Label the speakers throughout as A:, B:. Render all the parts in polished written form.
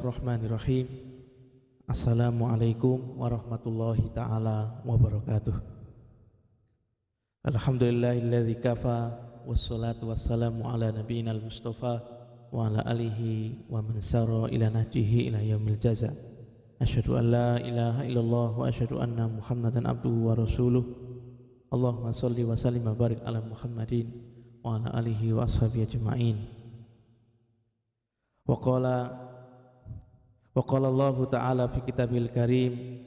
A: Bismillahirrahmanirrahim. Assalamualaikum warahmatullahi ta'ala wabarakatuh. Alhamdulillahilladzi kafa, wassalatu wassalamu ala nabiyyina al-mustafa wa ala alihi wa man sara ila nahjihi ila yaumil jaza. Asyhadu an la ilaha illallah wa asyhadu anna Muhammadan abduhu wa rasuluh. Allahumma shalli wa sallim wa barik ala Muhammadin wa ala alihi wa ashabihi ajma'in. Wa qala Allah ta'ala fi kitabil karim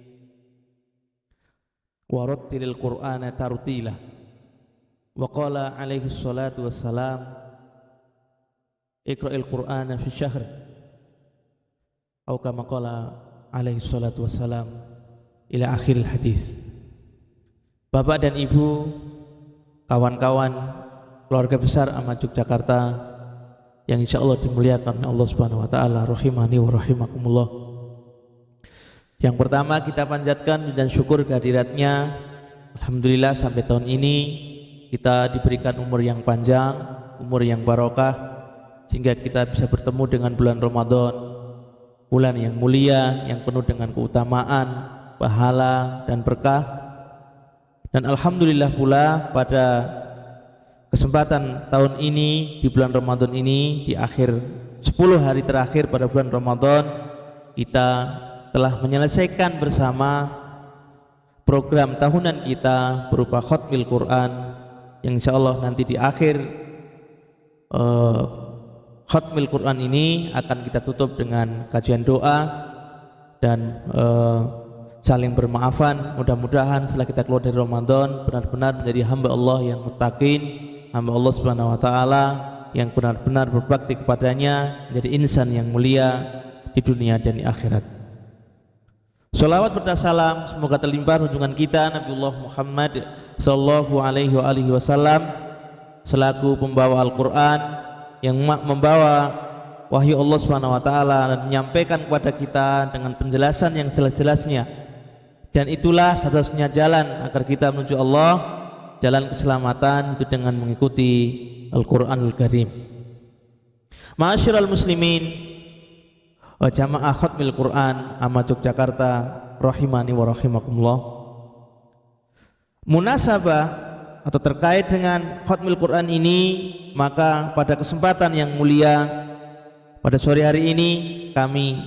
A: wa rattilil qur'ana tartila. Wa qala alaihi salatu wassalam iqra'il qur'ana fi syahr, atau kama qala alaihi salatu wassalam ila akhiril hadis. Bapak dan Ibu, kawan-kawan keluarga besar Ahmad Yogyakarta yang insya Allah dimuliakan oleh Allah Subhanahu wa Ta'ala, rahimani wa rahimakumullah. Yang pertama kita panjatkan dan syukur kehadiratnya. Alhamdulillah sampai tahun ini kita diberikan umur yang panjang, umur yang barokah, sehingga kita bisa bertemu dengan bulan Ramadan, bulan yang mulia, yang penuh dengan keutamaan, pahala dan berkah. Dan alhamdulillah pula pada kesempatan tahun ini, di bulan Ramadan ini, di akhir 10 hari terakhir pada bulan Ramadan, kita telah menyelesaikan bersama program tahunan kita berupa khatmil Quran, yang insya Allah nanti di akhir khatmil Quran ini akan kita tutup dengan kajian doa dan saling bermaafan. Mudah-mudahan setelah kita keluar dari Ramadan benar-benar menjadi hamba Allah yang muttaqin, hamba Allah Subhanahu wa Ta'ala yang benar-benar berbakti kepadanya, menjadi insan yang mulia di dunia dan di akhirat. Shalawat serta salam semoga terlimpah junjungan kita Nabiullah Muhammad sallallahu alaihi wasallam selaku pembawa Al-Qur'an yang membawa wahyu Allah Subhanahu wa Ta'ala dan menyampaikan kepada kita dengan penjelasan yang jelas-jelasnya. Dan itulah satu-satunya jalan agar kita menuju Allah, jalan keselamatan itu dengan mengikuti Al-Quranul Karim. Ma'asyiral muslimin wa jamaah khatmil Quran Ahmad Yogyakarta, rahimani wa rahimakumullah. Munasabah atau terkait dengan khatmil Quran ini, maka pada kesempatan yang mulia pada sore hari ini kami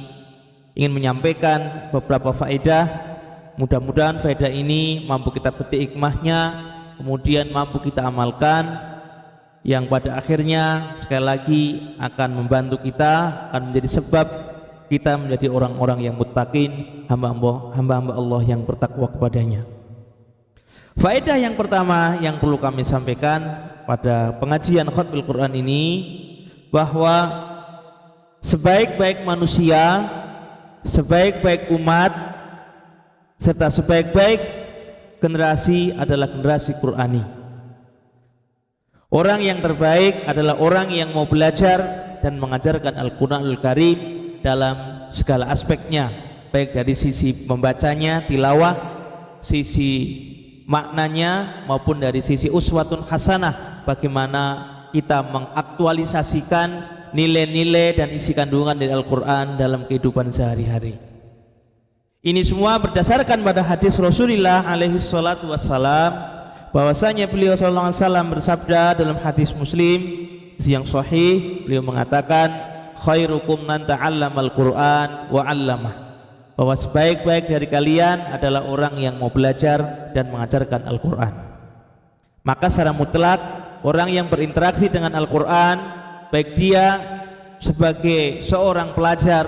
A: ingin menyampaikan beberapa faedah. Mudah-mudahan faedah ini mampu kita petik hikmahnya, kemudian mampu kita amalkan, yang pada akhirnya sekali lagi akan membantu kita, akan menjadi sebab kita menjadi orang-orang yang muttaqin, hamba-hamba Allah yang bertakwa kepadanya. Faedah yang pertama yang perlu kami sampaikan pada pengajian khatmil Quran ini, bahwa sebaik-baik manusia, sebaik-baik umat, serta sebaik-baik generasi adalah generasi Qur'ani. Orang yang terbaik adalah orang yang mau belajar dan mengajarkan Al-Quranul Karim dalam segala aspeknya, baik dari sisi membacanya, tilawah, sisi maknanya, maupun dari sisi uswatun hasanah, bagaimana kita mengaktualisasikan nilai-nilai dan isi kandungan dari Al-Quran dalam kehidupan sehari-hari. Ini semua berdasarkan pada hadis Rasulullah alaihi salatu wassalam, bahwasanya beliau sallallahu alaihi wasallam bersabda dalam hadis Muslim yang sahih, beliau mengatakan khairukum man ta'allamal Qur'an wa 'allamah, bahwa sebaik-baik dari kalian adalah orang yang mau belajar dan mengajarkan Al-Qur'an. Maka secara mutlak orang yang berinteraksi dengan Al-Qur'an, baik dia sebagai seorang pelajar,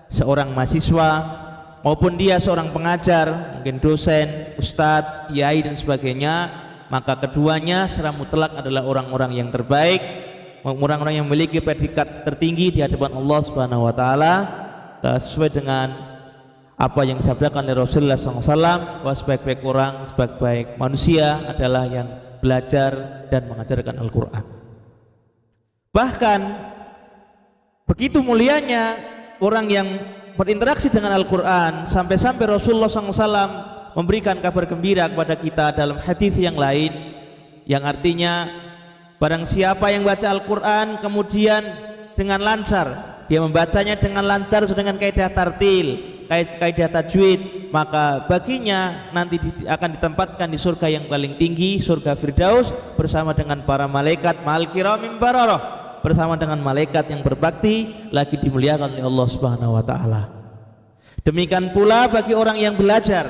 A: seorang mahasiswa, maupun dia seorang pengajar, mungkin dosen, ustadz, kiai dan sebagainya, maka keduanya secara mutlak adalah orang-orang yang terbaik, orang-orang yang memiliki predikat tertinggi di hadapan Allah Subhanahu wa Ta'ala, sesuai dengan apa yang disabdakan oleh Rasulullah SAW, bahwa sebaik-baik orang, sebaik-baik manusia adalah yang belajar dan mengajarkan Al-Quran. Bahkan begitu mulianya orang yang berinteraksi dengan Al-Quran, sampai-sampai Rasulullah SAW memberikan kabar gembira kepada kita dalam hadis yang lain, yang artinya barang siapa yang baca Al-Quran kemudian dengan lancar dia membacanya dengan lancar dengan kaidah tartil, kaidah tajwid, maka baginya nanti akan ditempatkan di surga yang paling tinggi, surga Firdaus, bersama dengan para malaikat ma'al kiramim bararah, bersama dengan malaikat yang berbakti, lagi dimuliakan oleh Allah Subhanahu wa taala. Demikian pula bagi orang yang belajar,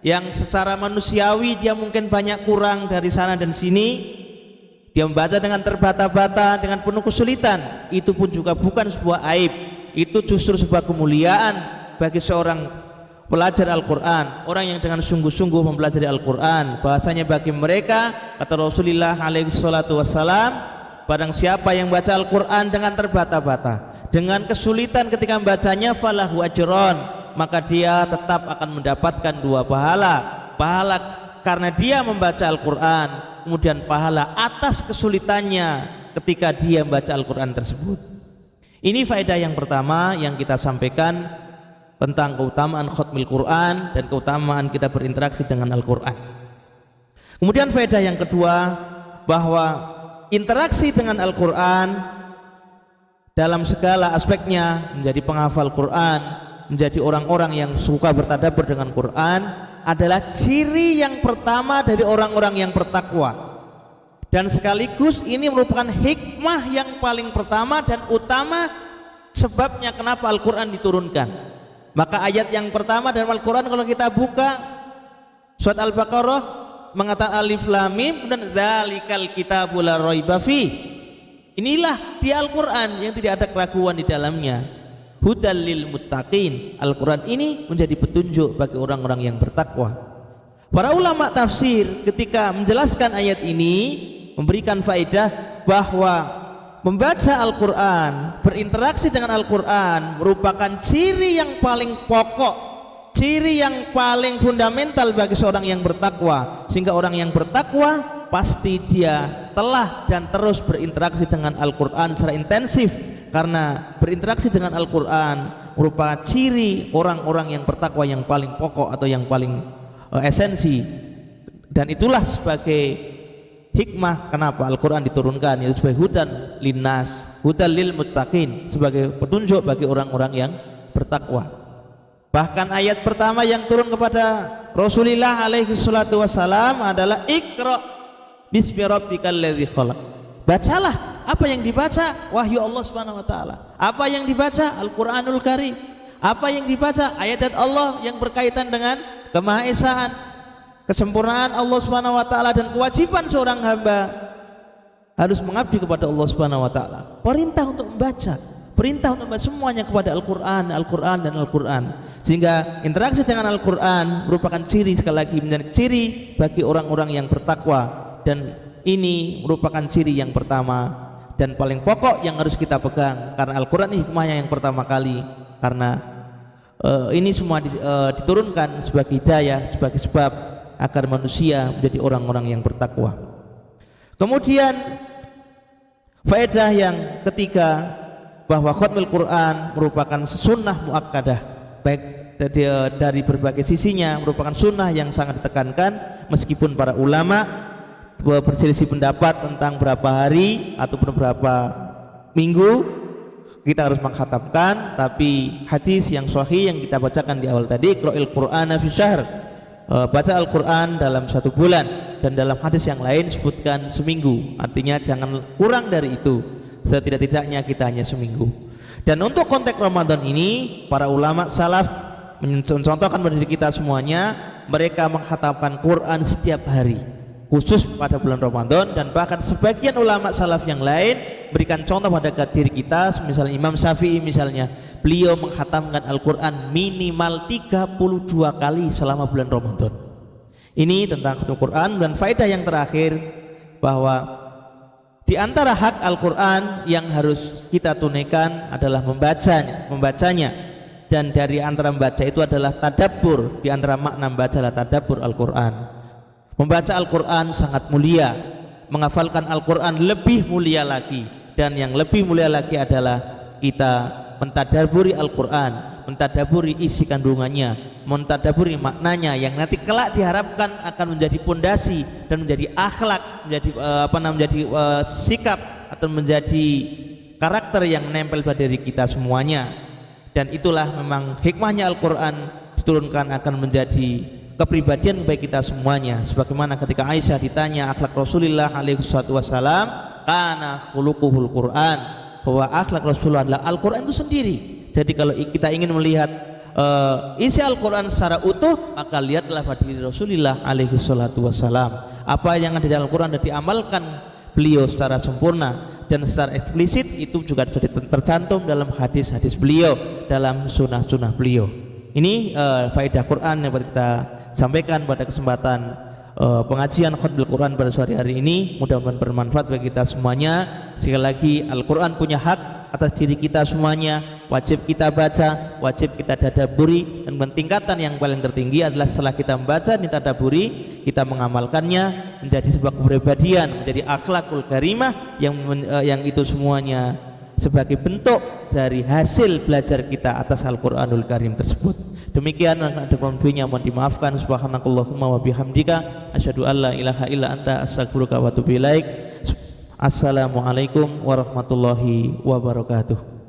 A: yang secara manusiawi dia mungkin banyak kurang dari sana dan sini, dia membaca dengan terbata-bata, dengan penuh kesulitan, itu pun juga bukan sebuah aib, itu justru sebuah kemuliaan bagi seorang pelajar Al-Quran, orang yang dengan sungguh-sungguh mempelajari Al-Quran. Bahasanya bagi mereka, kata Rasulullah alaihi salatu wassalam, barang siapa yang baca Al-Quran dengan terbata-bata, dengan kesulitan ketika membacanya, falahu ajron, maka dia tetap akan mendapatkan 2 pahala. Pahala karena dia membaca Al-Quran, kemudian pahala atas kesulitannya ketika dia membaca Al-Quran tersebut. Ini faedah yang pertama yang kita sampaikan tentang keutamaan khatmil Quran dan keutamaan kita berinteraksi dengan Al-Quran. Kemudian faedah yang kedua, bahwa interaksi dengan Al-Quran dalam segala aspeknya, menjadi penghafal Quran, menjadi orang-orang yang suka bertadabbur dengan Quran, adalah ciri yang pertama dari orang-orang yang bertakwa, dan sekaligus ini merupakan hikmah yang paling pertama dan utama sebabnya kenapa Al-Quran diturunkan. Maka ayat yang pertama dalam Al-Quran kalau kita buka surat Al-Baqarah mengatakan alif lam mim dan dzalikal kitabul la raiba fi. Inilah di Al-Quran yang tidak ada keraguan di dalamnya, hudal lil muttaqin. Al-Quran ini menjadi petunjuk bagi orang-orang yang bertakwa. Para ulama tafsir ketika menjelaskan ayat ini memberikan faedah bahwa membaca Al-Quran, berinteraksi dengan Al-Quran merupakan ciri yang paling pokok, ciri yang paling fundamental bagi seorang yang bertakwa, sehingga orang yang bertakwa pasti dia telah dan terus berinteraksi dengan Al-Quran secara intensif, karena berinteraksi dengan Al-Quran merupakan ciri orang-orang yang bertakwa yang paling pokok atau yang paling esensi. Dan itulah sebagai hikmah kenapa Al-Quran diturunkan, yaitu sebagai hudan linnas, hudan lil muttaqin, sebagai petunjuk bagi orang-orang yang bertakwa. Bahkan ayat pertama yang turun kepada Rasulullah alaihi salatu wassalam adalah Iqra bismi rabbikal ladzi khalaq. Bacalah, apa yang dibaca? Wahyu Allah Subhanahu wa taala. Apa yang dibaca? Al-Qur'anul Karim. Apa yang dibaca? Ayat-ayat Allah yang berkaitan dengan kemahaesaan, kesempurnaan Allah Subhanahu wa taala, dan kewajiban seorang hamba harus mengabdi kepada Allah Subhanahu wa taala. Perintah untuk membaca, perintah untuk membaca semuanya kepada Al-Qur'an, Al-Qur'an dan Al-Qur'an. Sehingga interaksi dengan Al-Qur'an merupakan ciri, sekali lagi menjadi ciri bagi orang-orang yang bertakwa, dan ini merupakan ciri yang pertama dan paling pokok yang harus kita pegang, karena Al-Quran hikmahnya yang pertama kali, karena ini semua diturunkan sebagai hidayah, sebagai sebab agar manusia menjadi orang-orang yang bertakwa. Kemudian faedah yang ketiga, bahwa khatmul Quran merupakan sunnah muakkadah, baik dari berbagai sisinya merupakan sunnah yang sangat ditekankan, meskipun para ulama berselisih pendapat tentang berapa hari ataupun berapa minggu kita harus mengkhatamkan, tapi hadis yang sahih yang kita bacakan di awal tadi, Iqra'il Qur'ana fi syahr, baca Al-Quran dalam 1 bulan, dan dalam hadis yang lain sebutkan seminggu, artinya jangan kurang dari itu, setidak-tidaknya kita hanya seminggu. Dan untuk konteks Ramadan ini, para ulama salaf mencontohkan pada diri kita semuanya, mereka mengkhatamkan Quran setiap hari, khusus pada bulan Ramadan. Dan bahkan sebagian ulama salaf yang lain berikan contoh pada diri kita, misalnya Imam Syafi'i misalnya, beliau mengkhatamkan Al-Quran minimal 32 kali selama bulan Ramadan. Ini tentang khatam Quran. Dan faedah yang terakhir, bahwa di antara hak Al-Quran yang harus kita tunaikan adalah membacanya, dan dari antara membaca itu adalah tadabbur. Di antara makna membaca adalah tadabbur Al-Quran. Membaca Al-Quran sangat mulia, menghafalkan Al-Quran lebih mulia lagi, dan yang lebih mulia lagi adalah kita mentadaburi Al-Quran, mentadaburi isi kandungannya, mentadaburi maknanya, yang nanti kelak diharapkan akan menjadi pondasi dan menjadi akhlak, menjadi sikap atau menjadi karakter yang nempel pada diri kita semuanya. Dan itulah memang hikmahnya Al-Quran diturunkan akan menjadi kepribadian bagi kita semuanya. Sebagaimana ketika Aisyah ditanya akhlak Rasulullah alaihi wassalam, kana khuluquhul Quran, bahwa akhlak Rasulullah adalah Al-Quran itu sendiri. Jadi kalau kita ingin melihat isi Al-Quran secara utuh, maka lihatlah pada diri Rasulullah alaihi wassalam. Apa yang ada di Al-Quran dan diamalkan beliau secara sempurna dan secara eksplisit, itu juga sudah tercantum dalam hadis-hadis beliau, dalam sunnah-sunnah beliau. Ini faedah Quran yang kita sampaikan pada kesempatan pengajian khutbah Quran pada sore hari ini. Mudah-mudahan bermanfaat bagi kita semuanya. Sekali lagi, Al-Quran punya hak atas diri kita semuanya, wajib kita baca, wajib kita tadabburi, dan tingkatan yang paling tertinggi adalah setelah kita membaca dan tadabburi, kita mengamalkannya menjadi sebuah kepribadian, menjadi akhlakul karimah yang itu semuanya sebagai bentuk dari hasil belajar kita atas Al-Quranul Karim tersebut. Demikian, ada kurang-lebihnya mohon dimaafkan. Subhanakallahumma wa bihamdika asyhadu an la ilaha illa anta astaghfiruka wa atubu ilaik. Assalamualaikum warahmatullahi wabarakatuh.